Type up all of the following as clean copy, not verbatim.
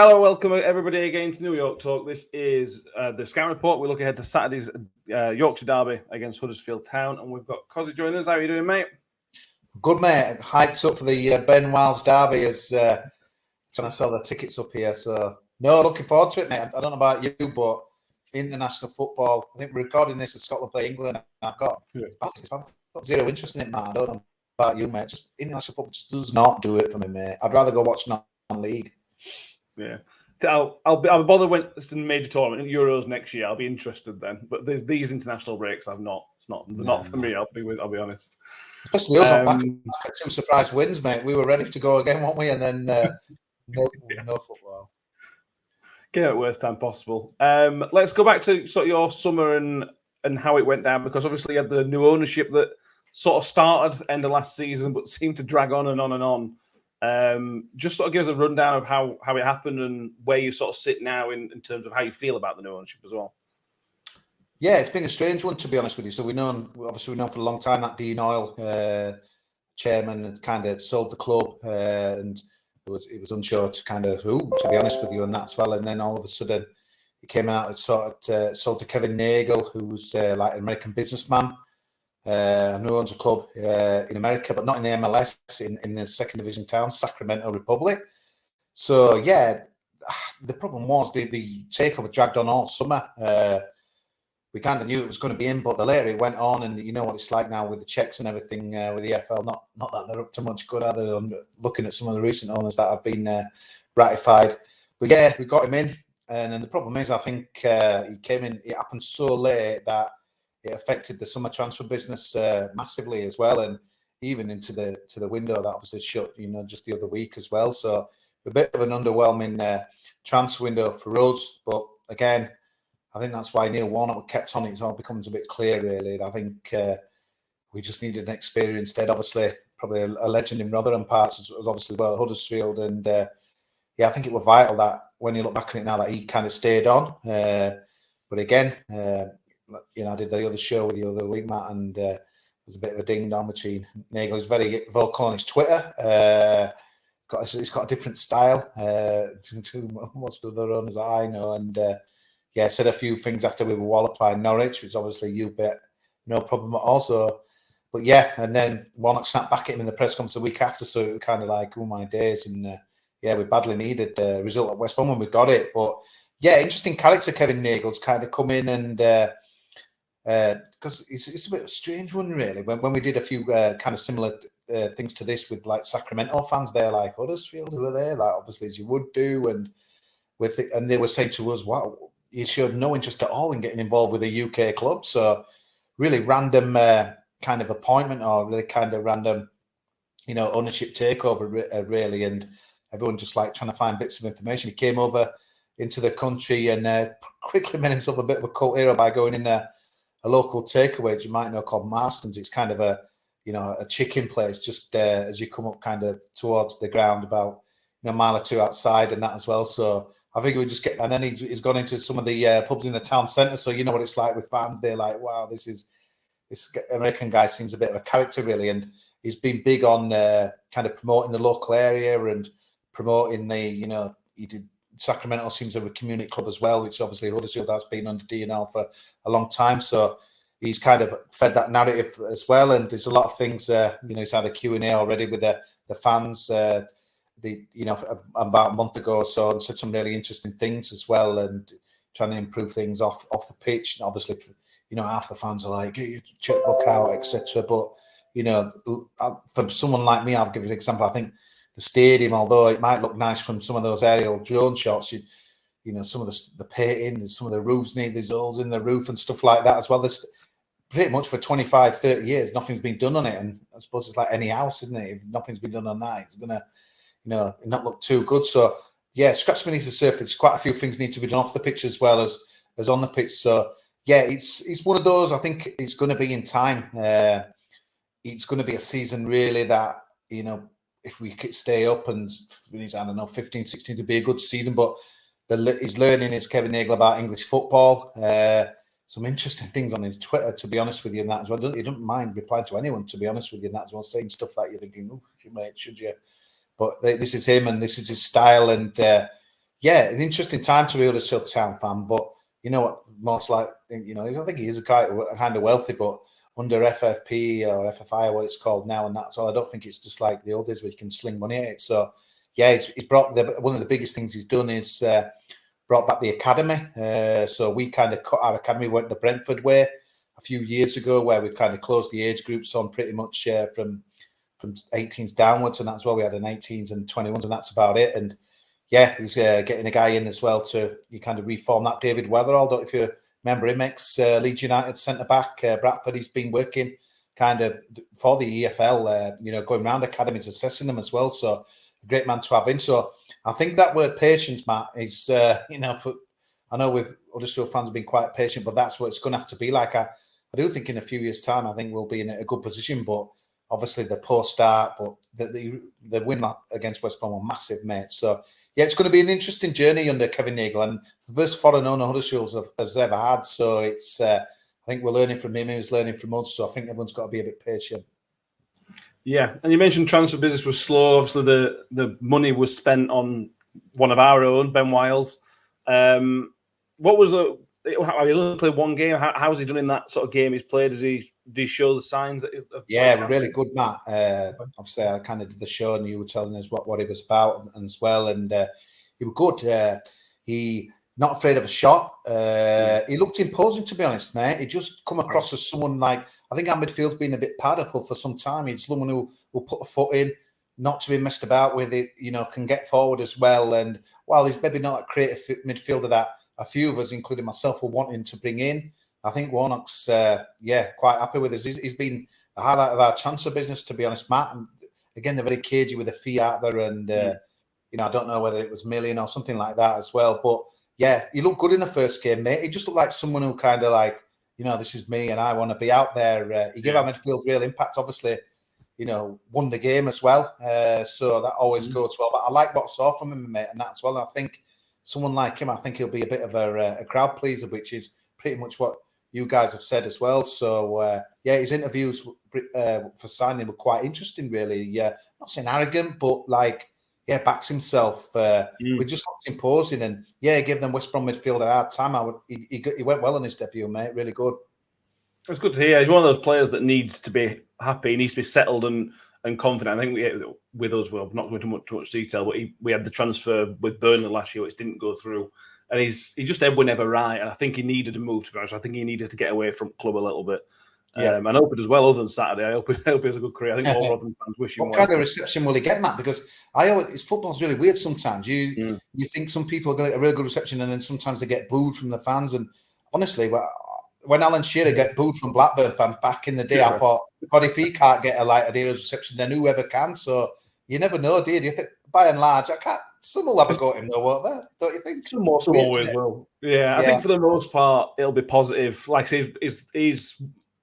Hello, welcome everybody again to New York Talk. This is the Scout Report. We look ahead to Saturday's Yorkshire Derby against Huddersfield Town, and we've got Kosi joining us. How are you doing, mate? Good, mate. Hyped up for the Ben Wiles Derby as trying to sell the tickets up here. So, no, looking forward to it, mate. I don't know about you, but international football, I think we're recording this as Scotland play England. I've got zero interest in it, man. I don't know about you, mate. Just international football just does not do it for me, mate. I'd rather go watch non-league. Yeah. I'll bother when it's a major tournament, Euros next year. I'll be interested then. But these international breaks, they're not for me. I'll be honest. Especially us on back at 2 surprise wins, mate. We were ready to go again, weren't we? And then no football. Get at worst time possible. Let's go back to sort of your summer and how it went down, because obviously you had the new ownership that sort of started end of last season, but seemed to drag on and on and on. Just sort of give us a rundown of how it happened and where you sort of sit now in terms of how you feel about the new ownership as well. Yeah, it's been a strange one, to be honest with you. So we've known for a long time that Dean Oil, chairman, had kind of sold the club, and it was unsure to kind of who, to be honest with you, and that as well. And then all of a sudden, he came out and sort of sold to Kevin Nagel, who's like an American businessman, who owns a club in America, but not in the MLS, in the second division town, Sacramento Republic. So yeah, the problem was the takeover dragged on all summer. We kind of knew it was going to be in, but the later it went on, and you know what it's like now with the checks and everything with the EFL. Not that they're up to much good, other than looking at some of the recent owners that have been ratified. But yeah, we got him in, and then the problem is, I think he came in. It happened so late that it affected the summer transfer business massively as well, and even into the window that obviously shut, just the other week as well. So a bit of an underwhelming transfer window for us. But again, I think that's why Neil Warnock kept on it. It all becomes a bit clear, really. I think we just needed an experienced head. Obviously, probably a legend in Rotherham parts as obviously well, Huddersfield. And I think it was vital that when you look back on it now that he kind of stayed on. But again, I did the other show with you the other week, Matt, and there's a bit of a ding-dong between Nagel. He's very vocal on his Twitter. He's got a different style to most of the owners that I know. And said a few things after we were walloped by Norwich, which obviously you bet no problem at all. So, but yeah, and then Warnock snapped back at him in the press conference the week after, so it was kind of like, oh my days. And we badly needed the result at West Brom when we got it. But yeah, interesting character Kevin Nagel's kind of come in, and because it's a bit of a strange one, really. When we did a few kind of similar things to this with like Sacramento fans, they're like, Huddersfield, who are they? Like, obviously, as you would do. And and they were saying to us, wow, he showed no interest at all in getting involved with a UK club. So really random kind of appointment, or really kind of random, ownership takeover, really. And everyone just like trying to find bits of information. He came over into the country and quickly made himself a bit of a cult hero by going in a local takeaway, which you might know, called Marston's. It's kind of a chicken place just as you come up kind of towards the ground, about a mile or two outside, and that as well. So I think we just get, and then he's gone into some of the pubs in the town centre. So you know what it's like with fans. They're like, wow, this American guy seems a bit of a character, really. And he's been big on kind of promoting the local area and promoting he did Sacramento seems a community club as well, which obviously Huddersfield has been under DNL for a long time. So he's kind of fed that narrative as well. And there's a lot of things, he's had a Q&A already with the fans, about a month ago or so, and said some really interesting things as well, and trying to improve things off the pitch. And obviously, half the fans are like, get your checkbook out, etc. But, for someone like me, I'll give you an example. I think the stadium, although it might look nice from some of those aerial drone shots, some of the painting, some of the roofs need these holes in the roof and stuff like that as well. There's pretty much for 25, 30 years, nothing's been done on it. And I suppose it's like any house, isn't it? If nothing's been done on that, it's going to, not look too good. So, yeah, scratch beneath the surface. Quite a few things need to be done off the pitch as well as on the pitch. So, yeah, it's one of those. I think it's going to be in time. It's going to be a season, really, that, if we could stay up and finish, 15, 16 to be a good season. But his learning is Kevin Nagel about English football. Some interesting things on his Twitter, to be honest with you, and that as well. He doesn't mind replying to anyone, to be honest with you, and that as well, saying stuff that you're thinking, oh, mate, should you? But this is him, and this is his style, and Yeah, an interesting time to be a Huddersfield Town fan, but you know what? Most like, you know, I think he is a kind of wealthy, but under FFP or FFI, or what it's called now, and that's all. I don't think it's just like the old days where you can sling money at it. So, yeah, he's brought one of the biggest things he's done is brought back the academy. So we kind of cut our academy, went the Brentford way a few years ago, where we kind of closed the age groups on pretty much from 18s downwards, and that's why we had an 18s and 21s, and that's about it. And yeah, he's getting a guy in as well to you kind of reform that. David Weatherall, don't know if you remember him, Leeds United centre back, Bradford. He's been working kind of for the EFL, you know, going around academies, assessing them as well. So a great man to have in. So I think that word patience, Matt, is you know, I know we've Huddersfield fans have been quite patient, but that's what it's going to have to be like. I do think in a few years' time, I think we'll be in a good position, but obviously the poor start, but the win against West Brom were massive, mate. So yeah, it's going to be an interesting journey under Kevin Nagle, and the first foreign owner Huddersfield has ever had. So it's I think we're learning from him, he was learning from us. So I think everyone's got to be a bit patient. Yeah, and you mentioned transfer business was slow. Obviously, the money was spent on one of our own, Ben Wiles. What was the? Have you only played one game? How has he done in that sort of game he's played? Did he show the signs that? Yeah, really good, Matt. Obviously, I kind of did the show, and you were telling us what it was about and as well. And he was good. He not afraid of a shot. He looked imposing, to be honest, mate. He just come across as someone like, I think our midfield's been a bit pad-up for some time. He's someone who will put a foot in, not to be messed about with it. You know, can get forward as well. And while he's maybe not a creative midfielder that a few of us, including myself, were wanting to bring in, I think Warnock's, quite happy with us. He's been the highlight of our transfer business, to be honest, Matt. And again, they're very cagey with the fee out there. And, you know, I don't know whether it was million or something like that as well. But, yeah, he looked good in the first game, mate. He just looked like someone who kind of like, you know, this is me and I want to be out there. He gave our midfield real impact, obviously, you know, won the game as well. So that always goes well. But I like what I saw from him, mate, and that as well. And I think someone like him, I think he'll be a bit of a crowd pleaser, which is pretty much what you guys have said as well. So, his interviews for signing were quite interesting, really. Yeah, not saying arrogant, but like, backs himself. We just looked imposing, and give them West Brom midfield a hard time. He went well in his debut, mate. Really good. It's good to hear. He's one of those players that needs to be happy. He needs to be settled and confident. I think with us, we're not going into too much detail, but we had the transfer with Burnley last year, which didn't go through. And he just were never right. And I think he needed to move, to be honest. I think he needed to get away from club a little bit. And I hope it does well other than Saturday. I hope he has a good career. I think all Rotherham fans wish him well. What kind of reception will he get, Matt? Because football's really weird sometimes. You think some people are going to get a really good reception, and then sometimes they get booed from the fans. And honestly, when Alan Shearer get booed from Blackburn fans back in the day, I thought, God, if he can't get a hero's reception, then whoever can. So you never know, do you? You think, by and large, some will have a go at him though, won't they? Don't you think? Some always will. Yeah, I think for the most part, it'll be positive. Like he's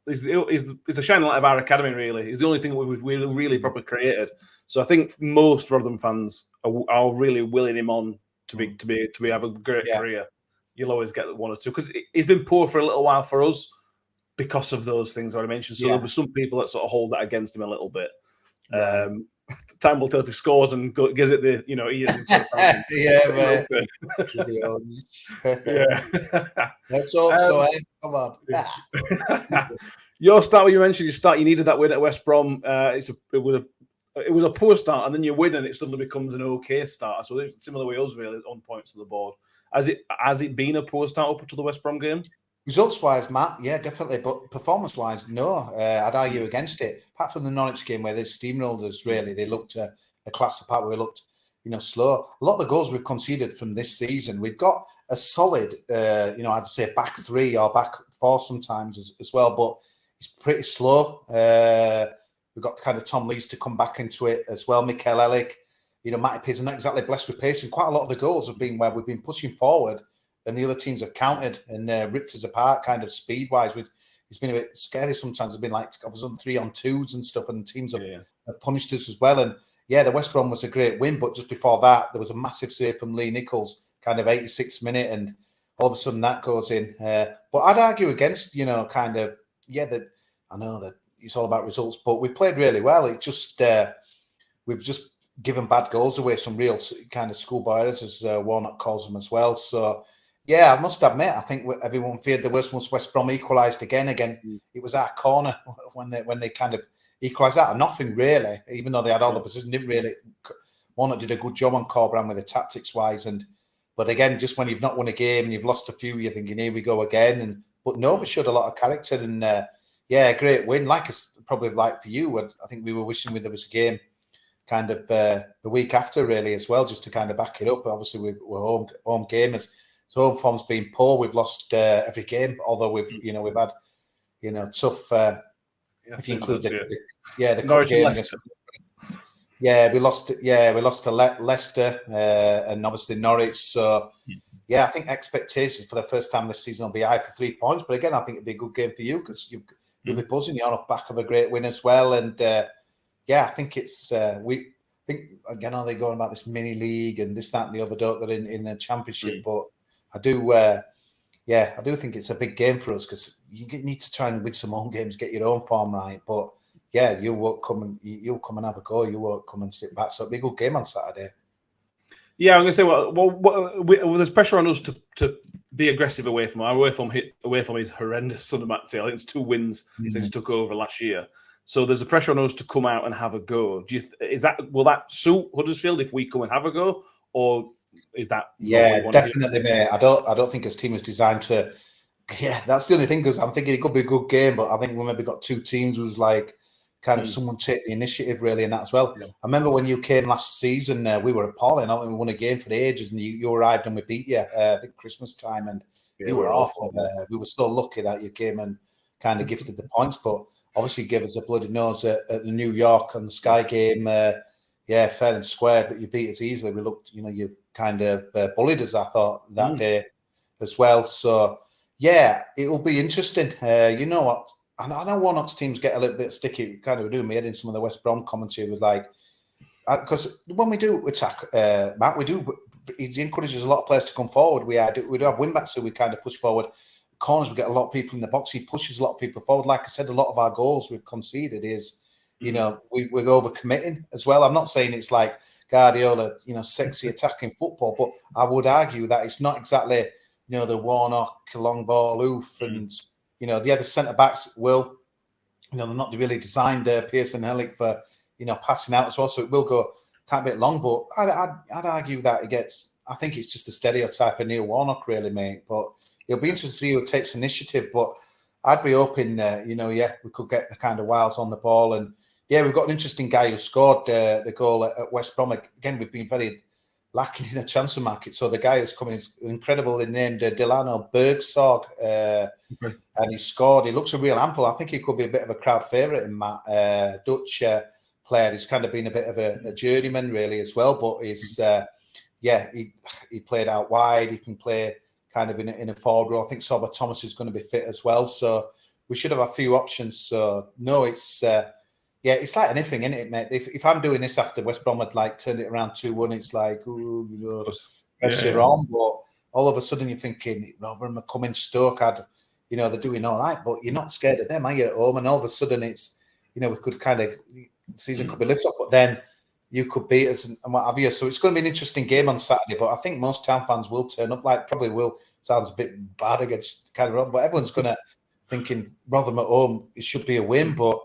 a shining light of our academy, really. He's the only thing we've really properly created. So I think most Rotherham fans are really willing him on to have a great career. You'll always get one or two, because he's been poor for a little while for us because of those things I mentioned. So there'll be some people that sort of hold that against him a little bit. Right. Time will tell if he scores and gives it the, he is. Let's hope so. Come on. Your start, you mentioned you needed that win at West Brom. It was a poor start, and then you win, and it suddenly becomes an okay start. So it's similar way us, really, on points to the board. Has it been a poor start up to the West Brom game? Results-wise, Matt, yeah, definitely. But performance-wise, no. I'd argue against it. Apart from the Norwich game where they steamrolled us, really, they looked a class apart. We looked, slow. A lot of the goals we've conceded from this season, we've got a solid, I'd say back three or back four sometimes as well. But it's pretty slow. We've got kind of Tom Lees to come back into it as well. Mikel Ellick, Matty Pearson, not exactly blessed with pace. And quite a lot of the goals have been where we've been pushing forward, and the other teams have countered and ripped us apart, kind of speed-wise. It's been a bit scary sometimes. It's been like I was on 3-on-2s and stuff, and teams have punished us as well. And the West Brom was a great win, but just before that, there was a massive save from Lee Nichols, kind of 86th minute, and all of a sudden that goes in. But I'd argue against, that I know that it's all about results, but we played really well. It just we've just given bad goals away, some real kind of schoolboy errors, as Warnock calls them as well. So, yeah, I must admit, I think everyone feared the worst once West Brom equalised again. It was our corner when they kind of equalised out of nothing, really, even though they had all the position. Didn't really. Warnock did a good job on Corberan with the tactics-wise. But again, just when you've not won a game and you've lost a few, you're thinking, here we go again. But no, but showed a lot of character. And, great win. Probably like for you, I think we were wishing there was a game kind of the week after, really, as well, just to kind of back it up. But obviously, we're home gamers. So home form's been poor. We've lost every game, although we've had tough. If you include the cup game against. Yeah, we lost to Leicester and obviously Norwich. So I think expectations for the first time this season will be high for 3 points. But again, I think it'd be a good game for you because you'll be buzzing. You're off back of a great win as well. And I think it's we think again, are they going about this mini league and this, that, and the other? Don't they in the championship? But I do, I do think it's a big game for us because you need to try and win some home games, get your own form right. But you'll come and have a go. You won't come and sit back. So it'll be a good game on Saturday. Yeah, I'm going to say, there's pressure on us to be aggressive away from him. Away from his horrendous under Matt Taylor. I think it's 2 wins since he took over last year. So there's a pressure on us to come out and have a go. Will that suit Huddersfield if we come and have a go, or is that? Yeah, definitely, mate. I don't think his team was designed to. Yeah, that's the only thing because I'm thinking it could be a good game, but I think we maybe got 2 teams who's like kind of someone take the initiative really in that as well. Yeah. I remember when you came last season, we were appalling. I think we won a game for the ages, and you arrived and we beat you. I think Christmas time, and you were awful. We were so lucky that you came and kind of gifted the points, but obviously gave us a bloody nose at the New York on the Sky game. Fair and square, but you beat us easily. We looked, you kind of bullied us, I thought, that day as well. So, it will be interesting. You know what? I know Warnock's teams get a little bit sticky. Kind of doing me head in some of the West Brom commentary was like, because when we do attack, Matt, he encourages a lot of players to come forward. We do have wing backs, so we kind of push forward. Corners, we get a lot of people in the box. He pushes a lot of people forward. Like I said, a lot of our goals we've conceded is, we're overcommitting as well. I'm not saying it's like Guardiola, sexy attacking football, but I would argue that it's not exactly, the Warnock long ball oof and. The other centre backs will, they're not really designed Pearson Ellick for, passing out as well. So it will go quite a bit long. But I'd argue that I think it's just a stereotype of Neil Warnock, really, mate. But it'll be interesting to see who takes initiative. But I'd be hoping, we could get the kind of Wiles on the ball. And we've got an interesting guy who scored the goal at West Brom. Again, we've been very lacking in the transfer market. So the guy who's coming is incredibly named Delano Bergsorg, and he scored. He looks a real handful. I think he could be a bit of a crowd favourite in Matt. Dutch player. He's kind of been a bit of a journeyman really as well, but he's he played out wide. He can play kind of in a forward role. I think Sorba Thomas is going to be fit as well, so we should have a few options. So no, it's it's like anything, isn't it, mate? If I'm doing this after West Brom had like turned it around 2-1, it's like, pressure on. But all of a sudden you're thinking, Rotherham are coming, Stoke they're doing all right, but you're not scared of them, are you, at home? And all of a sudden it's, we could kind of, the season could be lifted up, but then you could beat us and what have you. So it's going to be an interesting game on Saturday, but I think most Town fans will turn up, probably will. Sounds a bit bad against kind of, but everyone's going to thinking Rotherham at home, it should be a win, but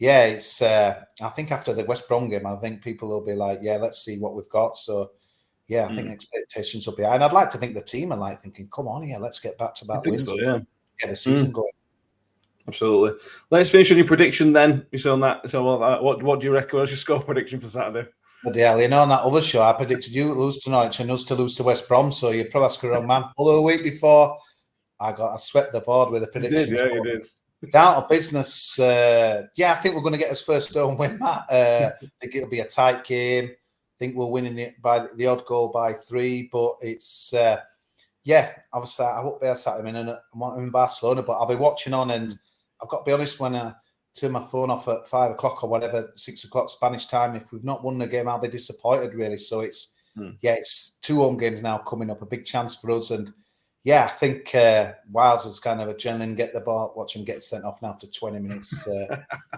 it's. I think after the West Brom game, I think people will be like, let's see what we've got. So, I think expectations will be high. And I'd like to think the team are thinking, come on, let's get back to back wins. So, get the season going. Absolutely. Let's finish on your prediction then. So on that. So what do you reckon? What's your score prediction for Saturday? On that other show, I predicted you to lose to Norwich and us to lose to West Brom. So you're probably asking wrong man. Although the week before, I swept the board with a prediction. You did. Down to business. I think we're going to get us first home win, Matt. I think it'll be a tight game. I think we're winning it by the odd goal by 3, but it's obviously I won't be a Saturday. I'm in Barcelona, but I'll be watching on, and I've got to be honest, when I turn my phone off at 5 o'clock or whatever, 6 o'clock Spanish time, if we've not won the game, I'll be disappointed really. So it's it's 2 home games now coming up, a big chance for us. And I think Wiles is kind of a adrenaline, get the ball, watch him get sent off now after 20 minutes,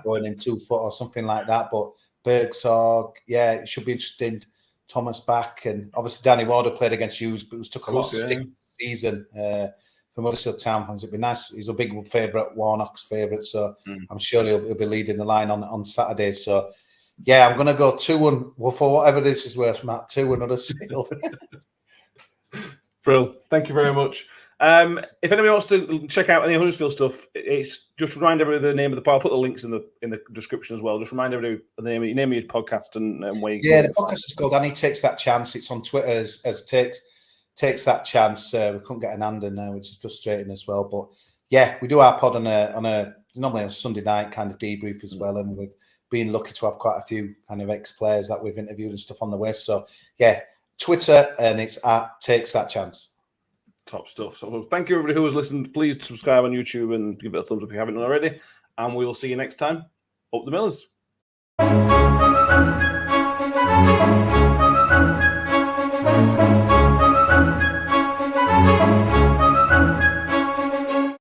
going in 2 foot or something like that. But Bergsorg. Yeah, it should be interesting. Thomas back, and obviously Danny Ward played against Hughes, but took a lot of stick this season from Huddersfield Town fans. It'd be nice. He's a big favourite, Warnock's favourite, so I'm sure he'll be leading the line on Saturday. So yeah, I'm going to go 2-1. Well, for whatever this is worth, Matt, 2-1 Huddersfield. Brill. Thank you very much. If anybody wants to check out any Huddersfield stuff, it's just remind everybody the name of the pod. I'll put the links in the description as well. Just remind everybody the name of your podcast and where you can. The podcast is called Annie Takes That Chance. It's on Twitter as takes that chance. We couldn't get an hand in there, which is frustrating as well. But yeah, we do our pod on a normally on Sunday night kind of debrief as well, and we've been lucky to have quite a few kind of ex-players that we've interviewed and stuff on the way. So yeah, Twitter, and it's at Takes That Chance. Top stuff. So thank you everybody who has listened. Please subscribe on YouTube and give it a thumbs up if you haven't already. And we will see you next time. Up the Millers.